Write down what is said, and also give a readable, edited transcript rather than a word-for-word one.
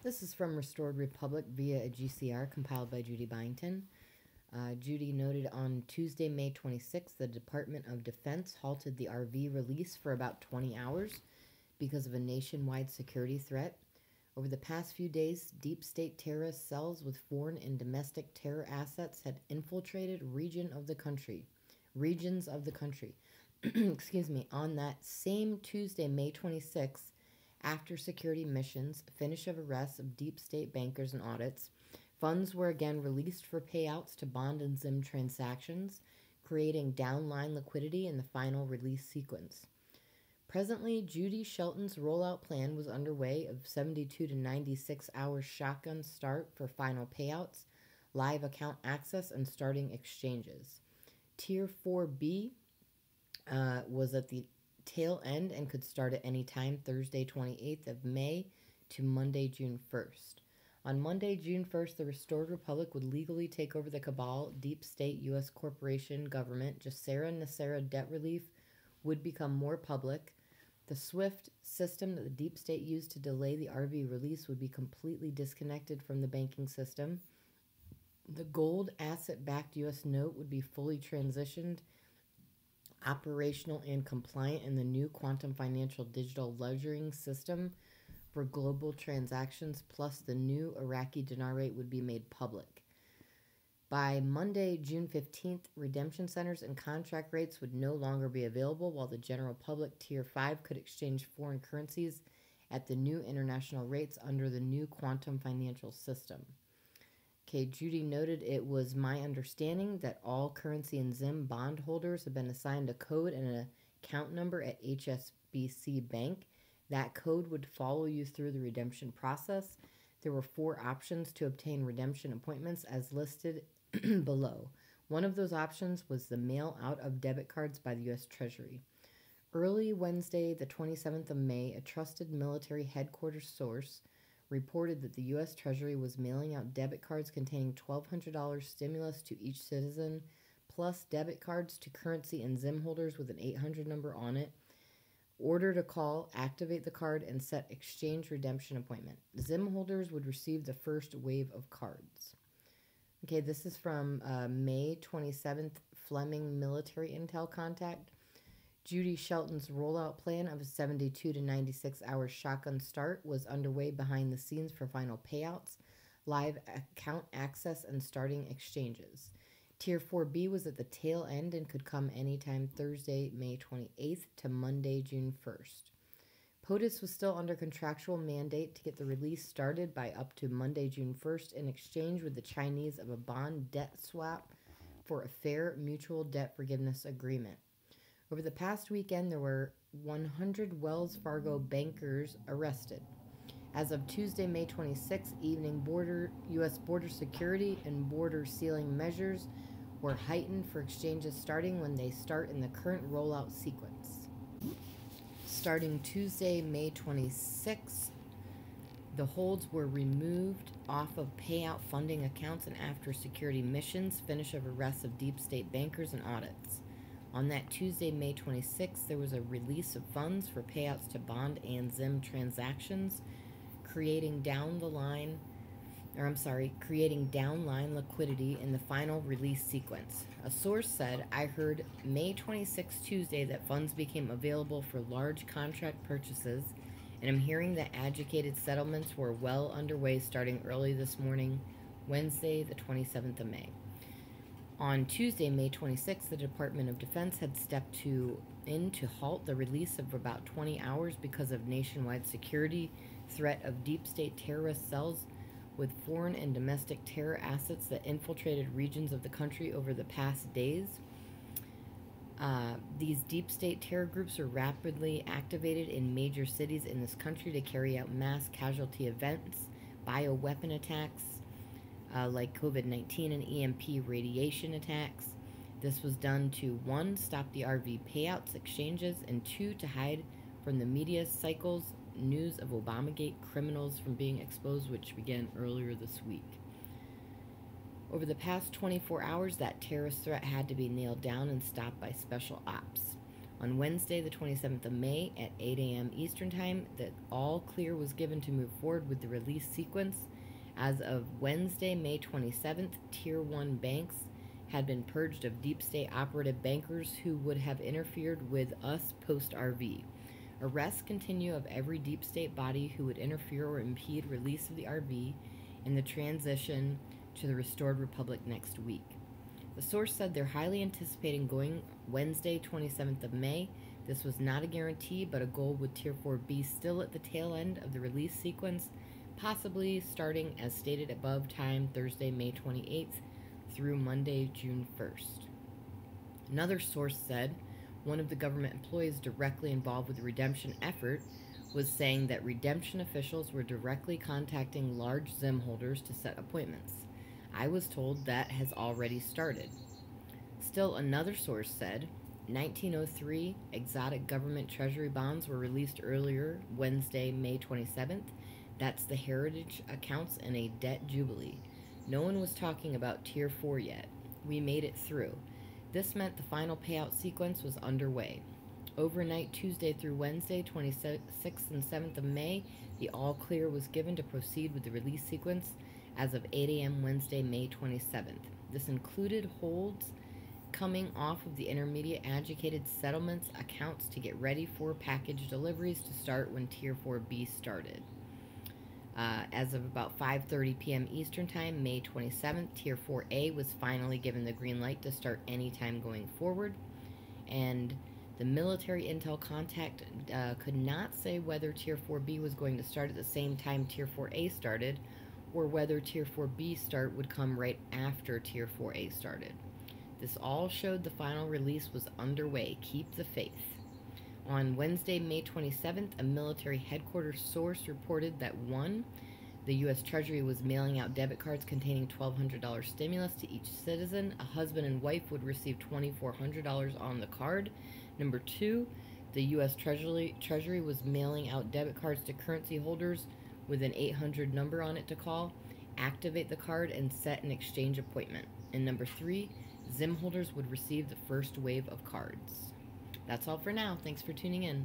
This is from Restored Republic via a GCR compiled by Judy Byington. Judy noted on Tuesday, May 26th, the Department of Defense halted the RV release for about 20 hours because of a nationwide security threat. Over the past few days, deep state terrorist cells with foreign and domestic terror assets had infiltrated regions of the country. Excuse me. On that same Tuesday, May 26th, after security missions, finish of arrests of deep state bankers and audits, funds were again released for payouts to bond and ZIM transactions, creating downline liquidity in the final release sequence. Presently, Judy Shelton's rollout plan was underway of 72 to 96 hours shotgun start for final payouts, live account access, and starting exchanges. Tier 4B was at the tail end and could start at any time Thursday 28th of May to Monday June 1st. On Monday, June 1st, the Restored Republic would legally take over the cabal, deep state U.S. corporation government. GCR and NESARA debt relief would become more public. The SWIFT system that the deep state used to delay the RV release would be completely disconnected from the banking system. The gold asset-backed U.S. note would be fully transitioned, operational and compliant in the new quantum financial digital ledgering system for global transactions, plus the new Iraqi Dinar rate would be made public. By Monday, June 15th, redemption centers and contract rates would no longer be available, while the general public Tier 5 could exchange foreign currencies at the new international rates under the new quantum financial system. Okay, Judy noted it was my understanding that all currency and ZIM bondholders have been assigned a code and an account number at HSBC Bank. That code would follow you through the redemption process. There were 4 options to obtain redemption appointments as listed below. One of those options was the mail out of debit cards by the U.S. Treasury. Early Wednesday, the 27th of May, a trusted military headquarters source reported that the U.S. Treasury was mailing out debit cards containing $1,200 stimulus to each citizen, plus debit cards to currency and ZIM holders with an 800 number on it. Order to call, activate the card, and set exchange redemption appointment. ZIM holders would receive the first wave of cards. Okay, this is from May 27th, Fleming Military Intel Contact. Judy Shelton's rollout plan of a 72 to 96 hour shotgun start was underway behind the scenes for final payouts, live account access, and starting exchanges. Tier 4B was at the tail end and could come anytime Thursday, May 28th to Monday, June 1st. POTUS was still under contractual mandate to get the release started by up to Monday, June 1st in exchange with the Chinese of a bond debt swap for a fair mutual debt forgiveness agreement. Over the past weekend, there were 100 Wells Fargo bankers arrested. As of Tuesday, May 26th evening, U.S. border security and border sealing measures were heightened for exchanges starting when they start in the current rollout sequence. Starting Tuesday, May 26th, the holds were removed off of payout funding accounts and after security missions, finish of arrests of deep state bankers and audits. On that Tuesday, May 26th, there was a release of funds for payouts to bond and ZIM transactions, creating downline liquidity in the final release sequence. A source said, I heard May 26, Tuesday, that funds became available for large contract purchases, and I'm hearing that adjudicated settlements were well underway starting early this morning, Wednesday, the 27th of May. On Tuesday, May 26th, the Department of Defense had stepped in to halt the release of about 20 hours because of nationwide security threat of deep state terrorist cells with foreign and domestic terror assets that infiltrated regions of the country over the past days. These deep state terror groups are rapidly activated in major cities in this country to carry out mass casualty events, bioweapon attacks, like COVID-19 and EMP radiation attacks. This was done to 1, stop the RV payouts exchanges, and 2, to hide from the media cycles news of Obamagate criminals from being exposed, which began earlier this week. Over the past 24 hours, that terrorist threat had to be nailed down and stopped by special ops. On Wednesday, the 27th of May at 8 a.m. Eastern Time, the all clear was given to move forward with the release sequence. As of Wednesday, May 27th, Tier 1 banks had been purged of deep state operative bankers who would have interfered with us post-RV. Arrests continue of every deep state body who would interfere or impede release of the RV and the transition to the restored republic next week. The source said they're highly anticipating going Wednesday, 27th of May. This was not a guarantee, but a goal with Tier 4B still at the tail end of the release sequence, possibly starting as stated above time Thursday, May 28th through Monday, June 1st. Another source said one of the government employees directly involved with the redemption effort was saying that redemption officials were directly contacting large Zim holders to set appointments. I was told that has already started. Still, another source said 1903 exotic government treasury bonds were released earlier Wednesday, May 27th. That's the heritage accounts and a debt jubilee. No one was talking about Tier 4 yet. We made it through. This meant the final payout sequence was underway. Overnight, Tuesday through Wednesday, 26th and 7th of May, the all clear was given to proceed with the release sequence as of 8 a.m. Wednesday, May 27th. This included holds coming off of the intermediate adjudicated settlements accounts to get ready for package deliveries to start when Tier 4B started. As of about 5:30 p.m. Eastern Time, May 27th, Tier 4A was finally given the green light to start anytime going forward. And the military intel contact could not say whether Tier 4B was going to start at the same time Tier 4A started, or whether Tier 4B start would come right after Tier 4A started. This all showed the final release was underway. Keep the faith. On Wednesday, May 27th, a military headquarters source reported that 1. The U.S. Treasury was mailing out debit cards containing $1,200 stimulus to each citizen. A husband and wife would receive $2,400 on the card. Number 2, the U.S. Treasury was mailing out debit cards to currency holders with an 800 number on it to call, activate the card, and set an exchange appointment. And number 3, Zim holders would receive the first wave of cards. That's all for now. Thanks for tuning in.